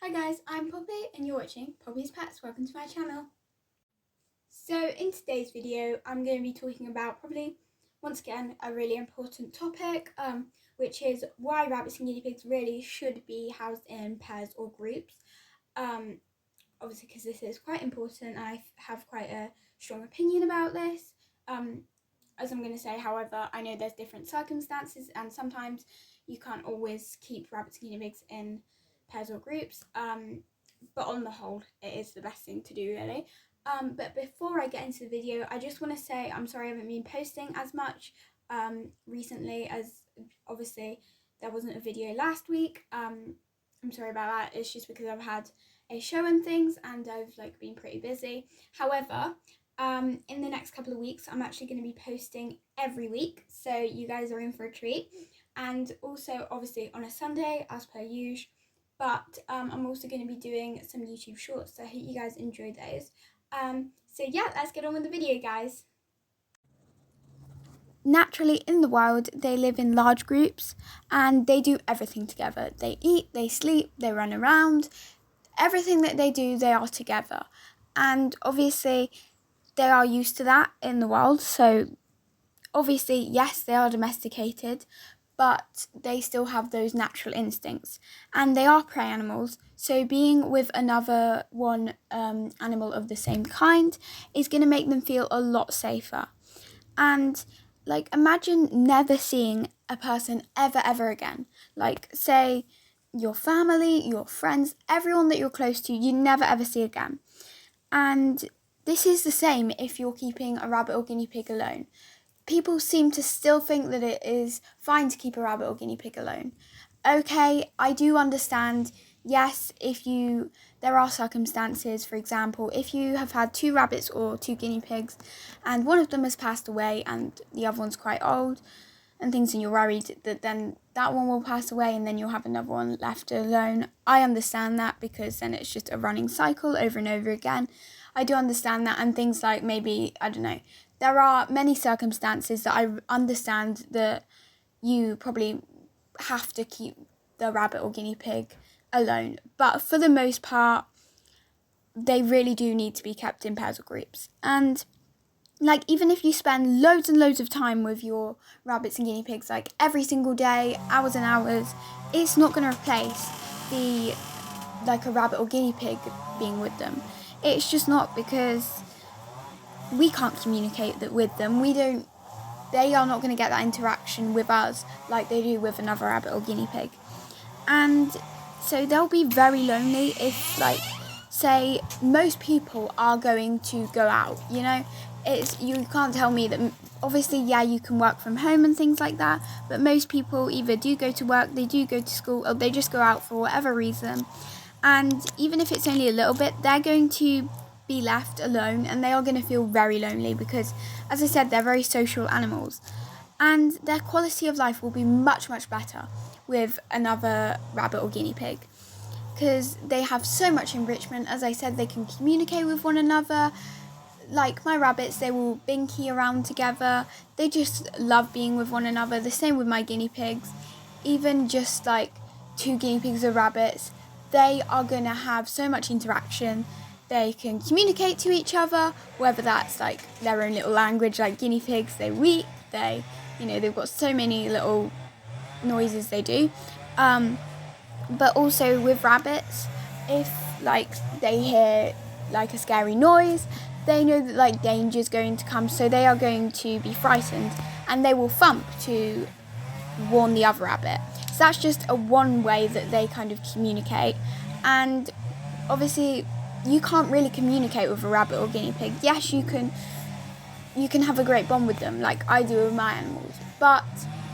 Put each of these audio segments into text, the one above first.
Hi guys, I'm Poppy and you're watching Poppy's Pets. Welcome to my channel. So in today's video, I'm going to be talking about probably, once again, a really important topic, which is why rabbits and guinea pigs really should be housed in pairs or groups. Obviously because this is quite important and I have quite a strong opinion about this. As I'm going to say, however, I know there's different circumstances and sometimes you can't always keep rabbits and guinea pigs in pairs or groups, but on the whole it is the best thing to do really. But before I get into the video, I just want to say I'm sorry I haven't been posting as much recently, as obviously there wasn't a video last week. I'm sorry about that. It's just because I've had a show and things and I've been pretty busy. However, in the next couple of weeks I'm actually going to be posting every week, so you guys are in for a treat. And also obviously on a Sunday as per usual, but I'm also going to be doing some YouTube shorts, so I hope you guys enjoy those. So yeah, let's get on with the video, guys. Naturally, in the wild, they live in large groups and they do everything together. They eat, they sleep, they run around. Everything that they do, they are together. And obviously, they are used to that in the wild. So obviously, yes, they are domesticated, but they still have those natural instincts. And they are prey animals. So being with another animal of the same kind is going to make them feel a lot safer. And imagine never seeing a person ever again. Say your family, your friends, everyone that you're close to, you never ever see again. And this is the same if you're keeping a rabbit or guinea pig alone. People seem to still think that it is fine to keep a rabbit or guinea pig alone. Okay, I do understand. Yes, there are circumstances, for example, if you have had 2 rabbits or 2 guinea pigs and one of them has passed away and the other one's quite old and things, and you're worried that then that one will pass away and then you'll have another one left alone. I understand that, because then it's just a running cycle over and over again. I do understand that, and things like maybe, I don't know, there are many circumstances that I understand that you probably have to keep the rabbit or guinea pig alone, but for the most part they really do need to be kept in pairs or groups. And even if you spend loads and loads of time with your rabbits and guinea pigs, every single day, hours and hours, it's not going to replace a rabbit or guinea pig being with them. It's just not, because we can't communicate that with them. They are not going to get that interaction with us like they do with another rabbit or guinea pig. And so they'll be very lonely if, say, most people are going to go out, you can't tell me that, obviously, yeah, you can work from home and things like that, but most people either do go to work, they do go to school, or they just go out for whatever reason. And even if it's only a little bit, they're going to be left alone and they are going to feel very lonely because, as I said, they're very social animals. And their quality of life will be much better with another rabbit or guinea pig, because they have so much enrichment. As I said, they can communicate with one another. Like my rabbits, they will binky around together. They just love being with one another. The same with my guinea pigs. Even just 2 guinea pigs or rabbits, they are going to have so much interaction. They can communicate to each other, whether that's their own little language. Like guinea pigs, they weep, they've got so many little noises they do. But also with rabbits, if they hear a scary noise, they know that danger's going to come, so they are going to be frightened and they will thump to warn the other rabbit. So that's just one way that they kind of communicate. And obviously you can't really communicate with a rabbit or guinea pig. Yes, you can have a great bond with them like I do with my animals, but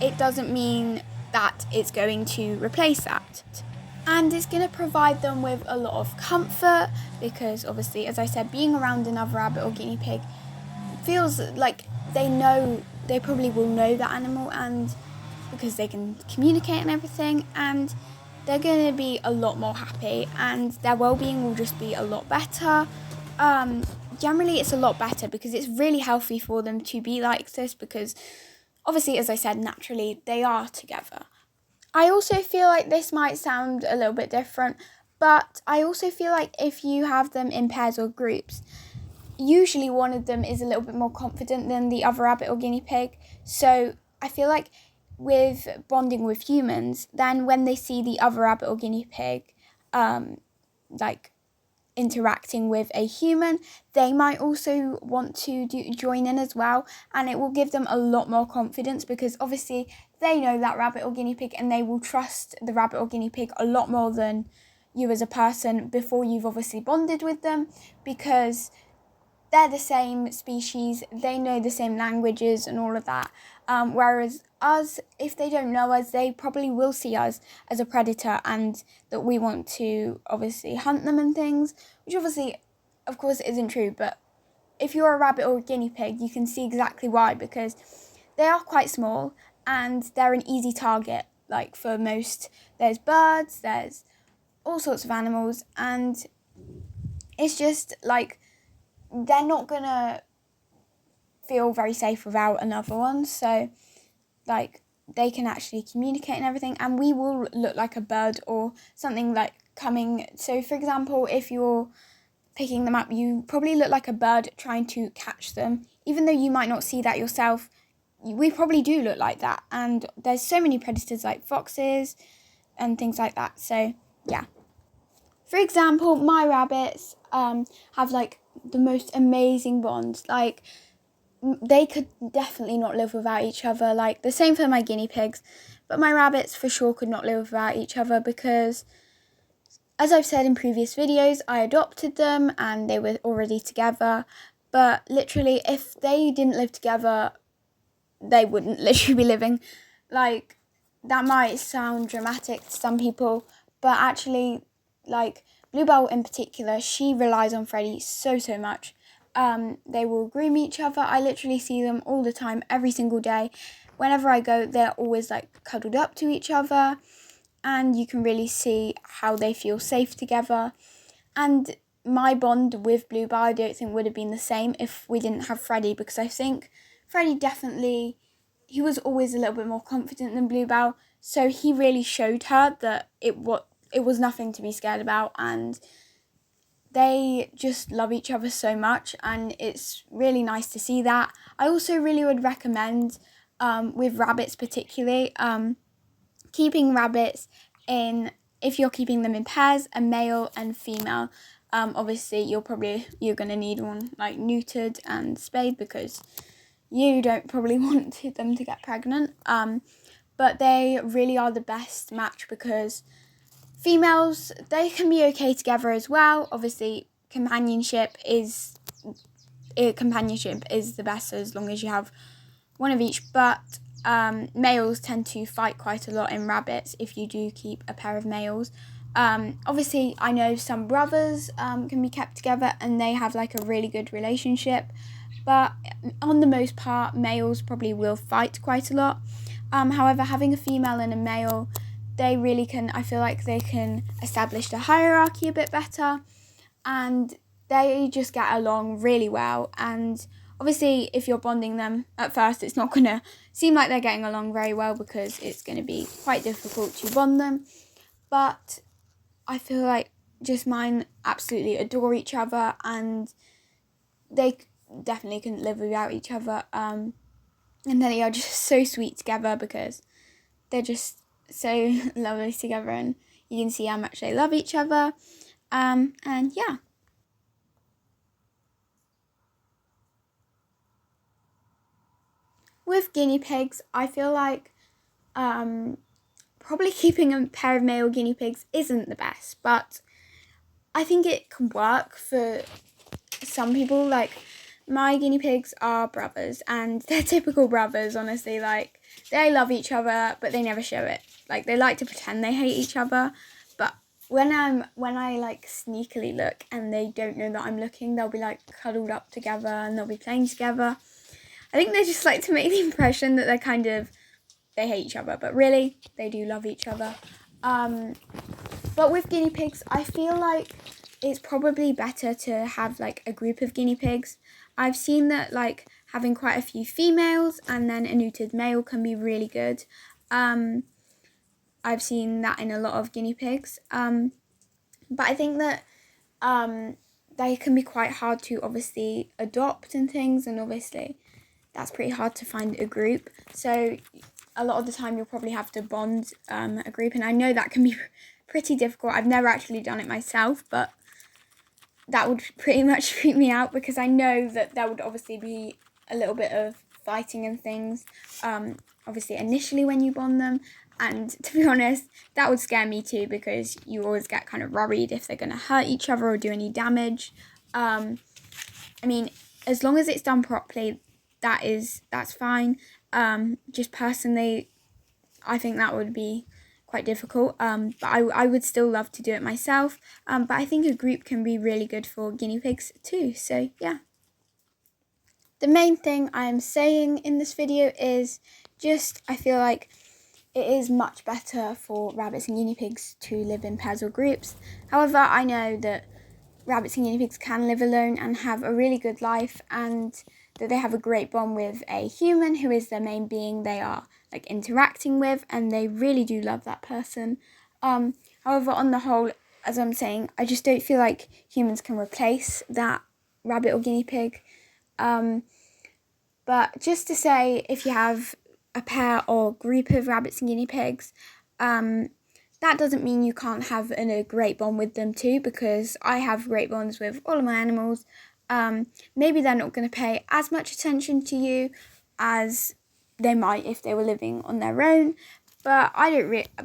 it doesn't mean that it's going to replace that. And it's going to provide them with a lot of comfort, because obviously, as I said, being around another rabbit or guinea pig feels like they probably will know that animal, and because they can communicate and everything, and they're going to be a lot more happy and their well-being will just be a lot better. Generally it's a lot better because it's really healthy for them to be like this, because obviously, as I said, naturally they are together. I also feel like this might sound a little bit different, But I also feel like if you have them in pairs or groups, usually one of them is a little bit more confident than the other rabbit or guinea pig. So I feel like with bonding with humans, then when they see the other rabbit or guinea pig, like interacting with a human, they might also want to join in as well, and it will give them a lot more confidence because obviously they know that rabbit or guinea pig and they will trust the rabbit or guinea pig a lot more than you as a person before you've obviously bonded with them, because they're the same species, they know the same languages and all of that. Whereas us, if they don't know us, they probably will see us as a predator and that we want to obviously hunt them and things, which obviously, of course, isn't true. But if you're a rabbit or a guinea pig, you can see exactly why, because they are quite small and they're an easy target. Like for most, there's birds, there's all sorts of animals, and it's just like they're not gonna feel very safe without another one. So like they can actually communicate and everything, and we will look like a bird or something like coming. So for example, if you're picking them up, you probably look like a bird trying to catch them, even though you might not see that yourself. We probably do look like that, and there's so many predators like foxes and things like that. So yeah, for example, my rabbits have like the most amazing bonds. Like they could definitely not live without each other. Like the same for my guinea pigs, but my rabbits for sure could not live without each other because, as I've said in previous videos, I adopted them and they were already together. But literally, if they didn't live together, they wouldn't literally be living. Like, that might sound dramatic to some people, but actually, like, Bluebell in particular, she relies on Freddie so much. They will groom each other. I literally see them all the time, every single day. Whenever I go, they're always like cuddled up to each other, and you can really see how they feel safe together. And my bond with Bluebell, I don't think would have been the same if we didn't have Freddie, because I think Freddie definitely, he was always a little bit more confident than Bluebell, so he really showed her that it was nothing to be scared about, and they just love each other so much, and it's really nice to see that. I also really would recommend, with rabbits particularly, keeping rabbits in, if you're keeping them in pairs, a male and female. Obviously you're going to need one like neutered and spayed because you don't probably want them to get pregnant. But they really are the best match because females, they can be okay together as well. Obviously, companionship is the best as long as you have one of each. But males tend to fight quite a lot in rabbits if you do keep a pair of males. Obviously, I know some brothers can be kept together and they have like a really good relationship. But on the most part, males probably will fight quite a lot. However, having a female and a male, they really can, I feel like they can establish the hierarchy a bit better, and they just get along really well. And obviously, if you're bonding them at first, it's not going to seem like they're getting along very well because it's going to be quite difficult to bond them. But I feel like just mine absolutely adore each other, and they definitely couldn't live without each other. And they are just so sweet together because they're just so lovely together, and you can see how much they love each other. And yeah. With guinea pigs, I feel like probably keeping a pair of male guinea pigs isn't the best, but I think it can work for some people. Like, my guinea pigs are brothers, and they're typical brothers, honestly. Like, they love each other, but they never show it. Like, they like to pretend they hate each other, but when I like sneakily look and they don't know that I'm looking, they'll be like cuddled up together and they'll be playing together. I think they just like to make the impression that they hate each other, but really they do love each other. But with guinea pigs, I feel like it's probably better to have like a group of guinea pigs. I've seen that like having quite a few females and then a neutered male can be really good. I've seen that in a lot of guinea pigs. But I think that they can be quite hard to obviously adopt and things, and obviously that's pretty hard to find a group. So a lot of the time you'll probably have to bond a group, and I know that can be pretty difficult. I've never actually done it myself, but that would pretty much freak me out, because I know that there would obviously be a little bit of fighting and things, obviously initially when you bond them. And to be honest, that would scare me too, because you always get kind of worried if they're going to hurt each other or do any damage. I mean, as long as it's done properly, that's fine. Just personally, I think that would be quite difficult, but I would still love to do it myself. But I think a group can be really good for guinea pigs too, so yeah. The main thing I am saying in this video is just, I feel like it is much better for rabbits and guinea pigs to live in pairs or groups. However, I know that rabbits and guinea pigs can live alone and have a really good life, and that they have a great bond with a human who is their main being they are like interacting with, and they really do love that person. However, on the whole, as I'm saying, I just don't feel like humans can replace that rabbit or guinea pig. But just to say, if you have a pair or group of rabbits and guinea pigs, that doesn't mean you can't have a great bond with them too, because I have great bonds with all of my animals. Maybe they're not going to pay as much attention to you as they might if they were living on their own, but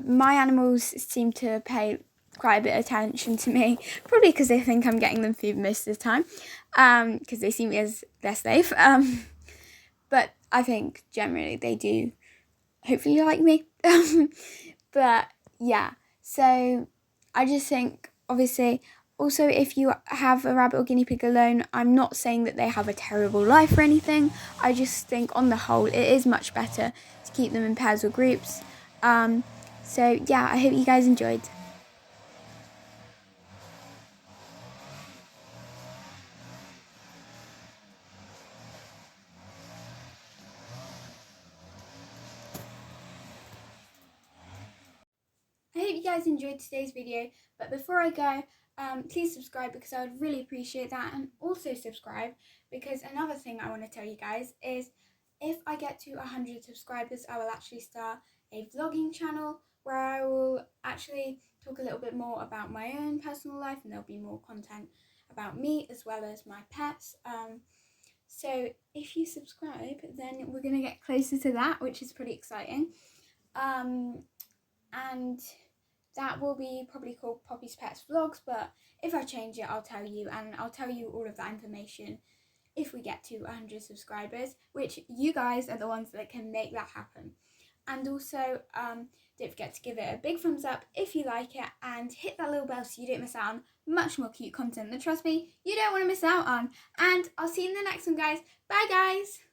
my animals seem to pay quite a bit of attention to me, probably because they think I'm getting them food most of the time, because they see me as their slave. But I think generally they do hopefully like me. But yeah, so I just think, obviously, also if you have a rabbit or guinea pig alone, I'm not saying that they have a terrible life or anything. I just think on the whole it is much better to keep them in pairs or groups. So yeah, I hope you guys enjoyed. I hope you guys enjoyed today's video, but before I go, please subscribe, because I would really appreciate that, and also subscribe because another thing I want to tell you guys is, if I get to 100 subscribers, I will actually start a vlogging channel where I will actually talk a little bit more about my own personal life, and there'll be more content about me as well as my pets. So if you subscribe, then we're going to get closer to that, which is pretty exciting. And that will be probably called Poppy's Pets Vlogs, but if I change it, I'll tell you, and I'll tell you all of that information if we get to 100 subscribers, which you guys are the ones that can make that happen. And also, don't forget to give it a big thumbs up if you like it, and hit that little bell so you don't miss out on much more cute content that, trust me, you don't want to miss out on. And I'll see you in the next one, guys. Bye, guys!